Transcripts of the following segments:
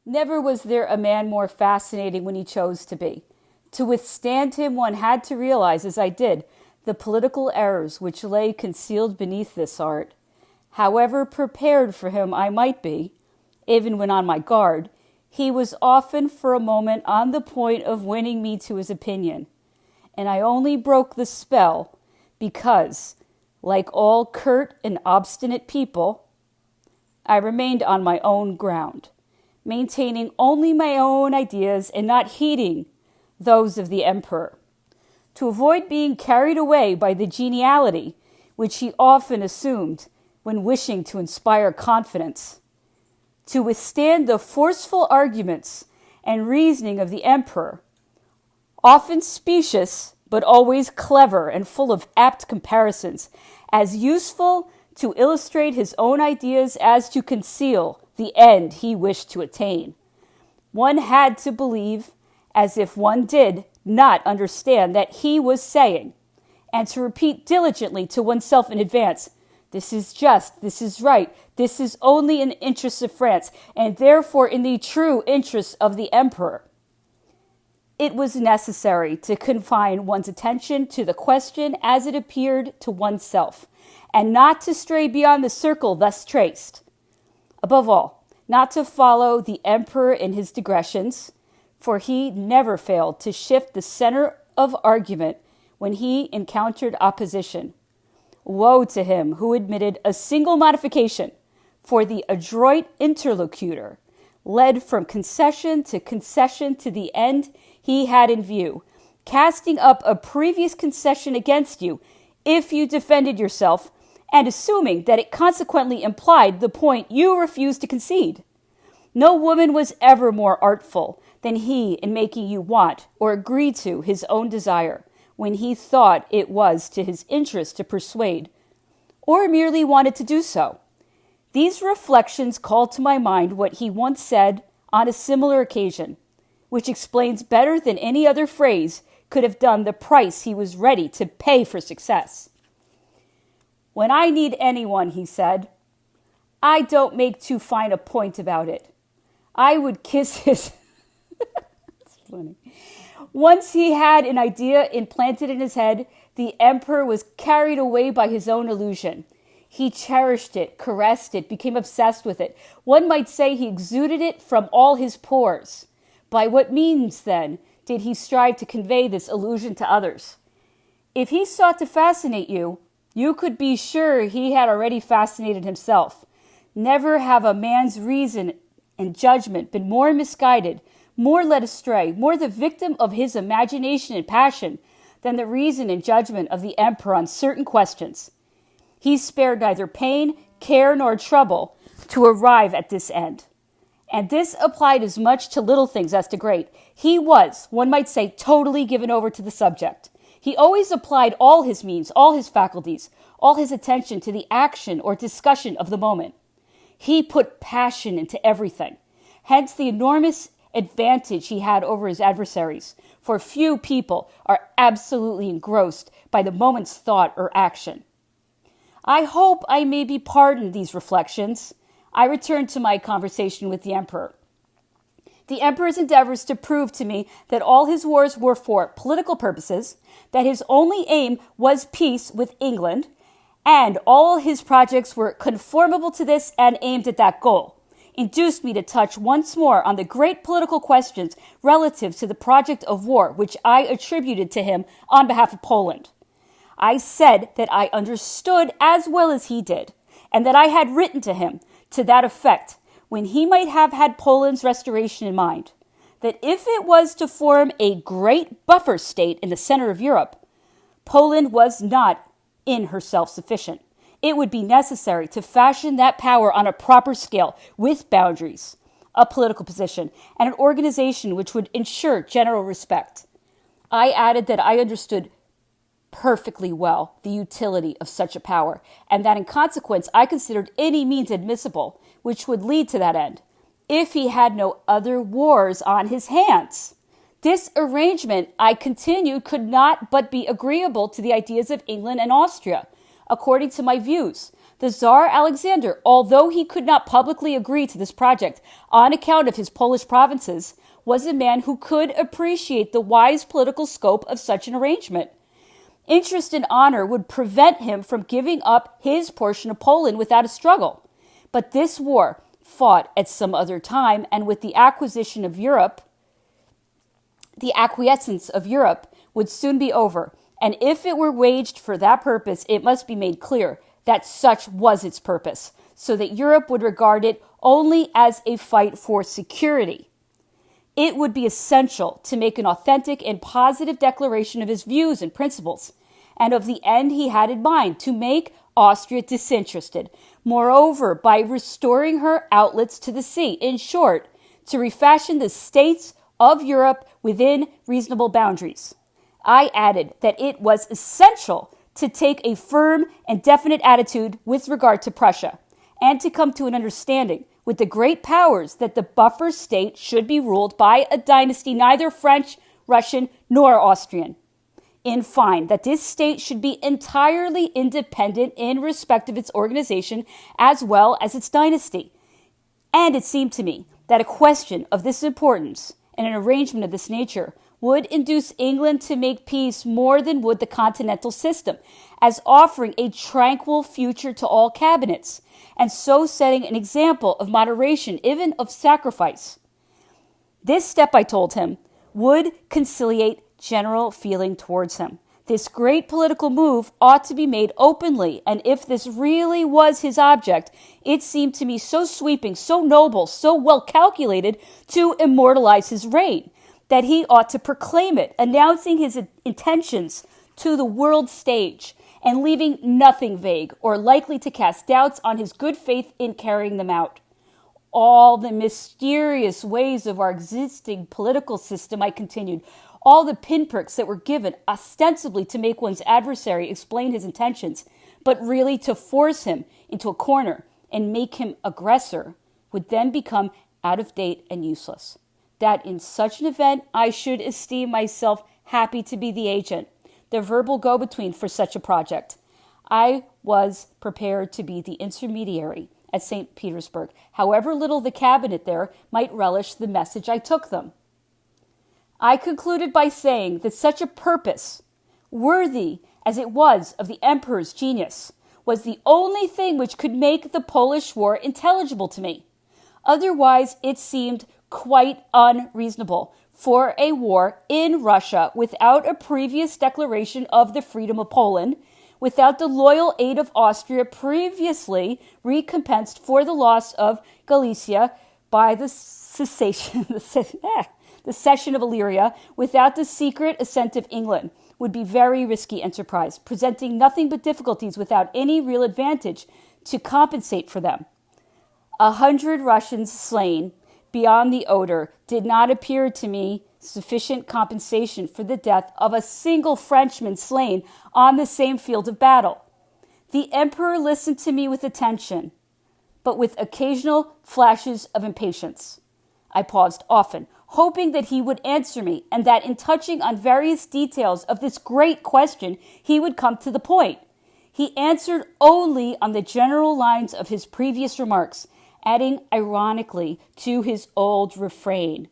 Never was there a man more fascinating when he chose to be. To withstand him, one had to realize, as I did, the political errors which lay concealed beneath this art. However prepared for him I might be, even when on my guard, he was often for a moment on the point of winning me to his opinion. And I only broke the spell because, like all curt and obstinate people, I remained on my own ground, maintaining only my own ideas and not heeding those of the emperor. To avoid being carried away by the geniality which he often assumed when wishing to inspire confidence, to withstand the forceful arguments and reasoning of the emperor, often specious but always clever and full of apt comparisons, as useful to illustrate his own ideas as to conceal the end he wished to attain. One had to believe as if one did not understand that he was saying, and to repeat diligently to oneself in advance, "This is just, this is right, this is only in the interests of France, and therefore in the true interests of the emperor." It was necessary to confine one's attention to the question as it appeared to oneself, and not to stray beyond the circle thus traced. Above all, not to follow the emperor in his digressions, for he never failed to shift the center of argument when he encountered opposition. Woe to him who admitted a single modification, for the adroit interlocutor led from concession to the end he had in view, casting up a previous concession against you if you defended yourself, and assuming that it consequently implied the point you refused to concede. No woman was ever more artful than he in making you want or agree to his own desire, when he thought it was to his interest to persuade, or merely wanted to do so. These reflections called to my mind what he once said on a similar occasion, which explains better than any other phrase could have done the price he was ready to pay for success. "When I need anyone," he said, "I don't make too fine a point about it. I would kiss his..." It's funny. Once he had an idea implanted in his head, the emperor was carried away by his own illusion. He cherished it, caressed it, became obsessed with it. One might say he exuded it from all his pores. By what means, then, did he strive to convey this illusion to others? If he sought to fascinate you, you could be sure he had already fascinated himself. Never have a man's reason and judgment been more misguided, more led astray, more the victim of his imagination and passion than the reason and judgment of the emperor on certain questions. He spared neither pain, care, nor trouble to arrive at this end. And this applied as much to little things as to great. He was, one might say, totally given over to the subject. He always applied all his means, all his faculties, all his attention to the action or discussion of the moment. He put passion into everything. Hence the enormous advantage he had over his adversaries, for few people are absolutely engrossed by the moment's thought or action. I hope I may be pardoned these reflections. I returned to my conversation with the emperor. The emperor's endeavors to prove to me that all his wars were for political purposes, that his only aim was peace with England, and all his projects were conformable to this and aimed at that goal, induced me to touch once more on the great political questions relative to the project of war which I attributed to him on behalf of Poland. I said that I understood as well as he did, and that I had written to him to that effect when he might have had Poland's restoration in mind, that if it was to form a great buffer state in the center of Europe, Poland was not in herself sufficient. It would be necessary to fashion that power on a proper scale with boundaries, a political position, and an organization which would ensure general respect. I added that I understood perfectly well the utility of such a power, and that in consequence I considered any means admissible which would lead to that end, if he had no other wars on his hands. This arrangement, I continued, could not but be agreeable to the ideas of England and Austria, according to my views, The Tsar Alexander, although he could not publicly agree to this project on account of his Polish provinces, was a man who could appreciate the wise political scope of such an arrangement. Interest and honor would prevent him from giving up his portion of Poland without a struggle. But this war, fought at some other time and with the acquisition of Europe, the acquiescence of Europe, would soon be over. And if it were waged for that purpose, it must be made clear that such was its purpose, so that Europe would regard it only as a fight for security. It would be essential to make an authentic and positive declaration of his views and principles, and of the end he had in mind, to make Austria disinterested. Moreover, by restoring her outlets to the sea, in short, to refashion the states of Europe within reasonable boundaries. I added that it was essential to take a firm and definite attitude with regard to Prussia, and to come to an understanding with the great powers that the buffer state should be ruled by a dynasty neither French, Russian, nor Austrian. In fine, that this state should be entirely independent in respect of its organization as well as its dynasty. And it seemed to me that a question of this importance and an arrangement of this nature would induce England to make peace more than would the continental system, as offering a tranquil future to all cabinets, and so setting an example of moderation, even of sacrifice. This step, I told him, would conciliate general feeling towards him. This great political move ought to be made openly, and if this really was his object, it seemed to me so sweeping, so noble, so well calculated to immortalize his reign, that he ought to proclaim it, announcing his intentions to the world stage, and leaving nothing vague or likely to cast doubts on his good faith in carrying them out. All the mysterious ways of our existing political system, I continued, all the pinpricks that were given ostensibly to make one's adversary explain his intentions, but really to force him into a corner and make him aggressor, would then become out of date and useless. That in such an event I should esteem myself happy to be the agent, the verbal go-between for such a project. I was prepared to be the intermediary at St. Petersburg, however little the cabinet there might relish the message I took them. I concluded by saying that such a purpose, worthy as it was of the emperor's genius, was the only thing which could make the Polish war intelligible to me. Otherwise, it seemed quite unreasonable for a war in Russia without a previous declaration of the freedom of Poland, without the loyal aid of Austria previously recompensed for the loss of Galicia by the cession of Illyria, without the secret assent of England, would be very risky enterprise, presenting nothing but difficulties without any real advantage to compensate for them. 100 Russians slain beyond the Oder did not appear to me sufficient compensation for the death of a single Frenchman slain on the same field of battle. The emperor listened to me with attention, but with occasional flashes of impatience. I paused often, hoping that he would answer me, and that in touching on various details of this great question, he would come to the point. He answered only on the general lines of his previous remarks, adding ironically to his old refrain,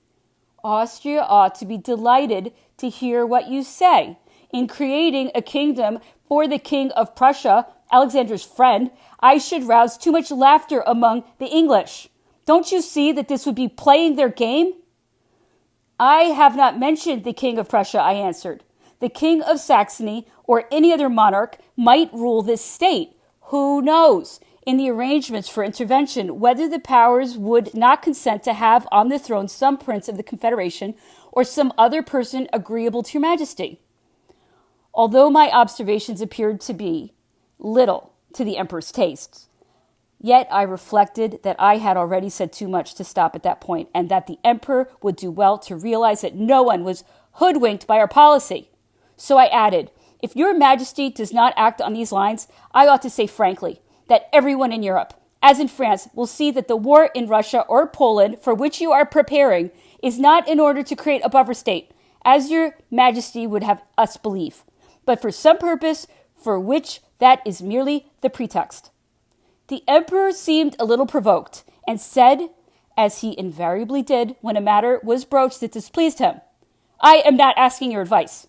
"Austria ought to be delighted to hear what you say. In creating a kingdom for the King of Prussia, Alexander's friend, I should rouse too much laughter among the English. Don't you see that this would be playing their game?" "I have not mentioned the King of Prussia," I answered. "The King of Saxony or any other monarch might rule this state. Who knows, in the arrangements for intervention, whether the powers would not consent to have on the throne some prince of the Confederation or some other person agreeable to your Majesty." Although my observations appeared to be little to the emperor's tastes, yet I reflected that I had already said too much to stop at that point, and that the emperor would do well to realize that no one was hoodwinked by our policy. So I added, "If your Majesty does not act on these lines, I ought to say frankly that everyone in Europe, as in France, will see that the war in Russia or Poland for which you are preparing is not in order to create a buffer state, as your Majesty would have us believe, but for some purpose for which that is merely the pretext. The emperor seemed a little provoked and said, as he invariably did when a matter was broached that displeased him, "I am not asking your advice."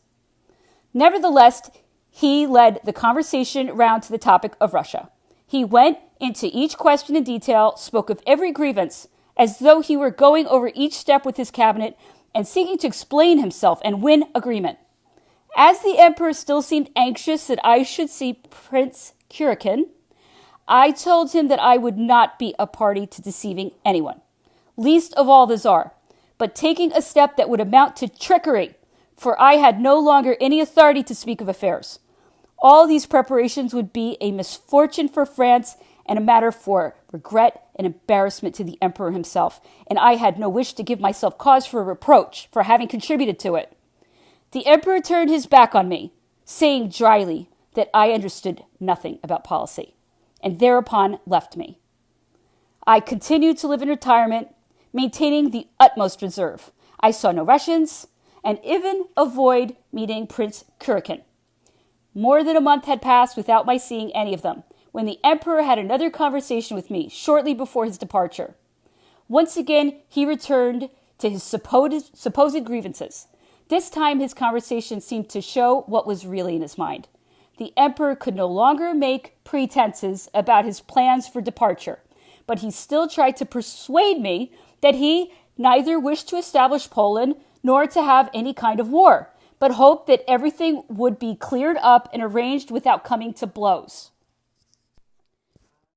Nevertheless, he led the conversation round to the topic of Russia. He went into each question in detail, spoke of every grievance, as though he were going over each step with his cabinet and seeking to explain himself and win agreement. As the emperor still seemed anxious that I should see Prince Kurakin, I told him that I would not be a party to deceiving anyone, least of all the Tsar, but taking a step that would amount to trickery, for I had no longer any authority to speak of affairs. All these preparations would be a misfortune for France and a matter for regret and embarrassment to the emperor himself, and I had no wish to give myself cause for reproach for having contributed to it. The emperor turned his back on me, saying dryly that I understood nothing about policy, and thereupon left me. I continued to live in retirement, maintaining the utmost reserve. I saw no Russians, and even avoid meeting Prince Kurakin. More than a month had passed without my seeing any of them, when the emperor had another conversation with me shortly before his departure. Once again, he returned to his supposed grievances. This time, his conversation seemed to show what was really in his mind. The emperor could no longer make pretenses about his plans for departure, but he still tried to persuade me that he neither wished to establish Poland nor to have any kind of war, but hoped that everything would be cleared up and arranged without coming to blows.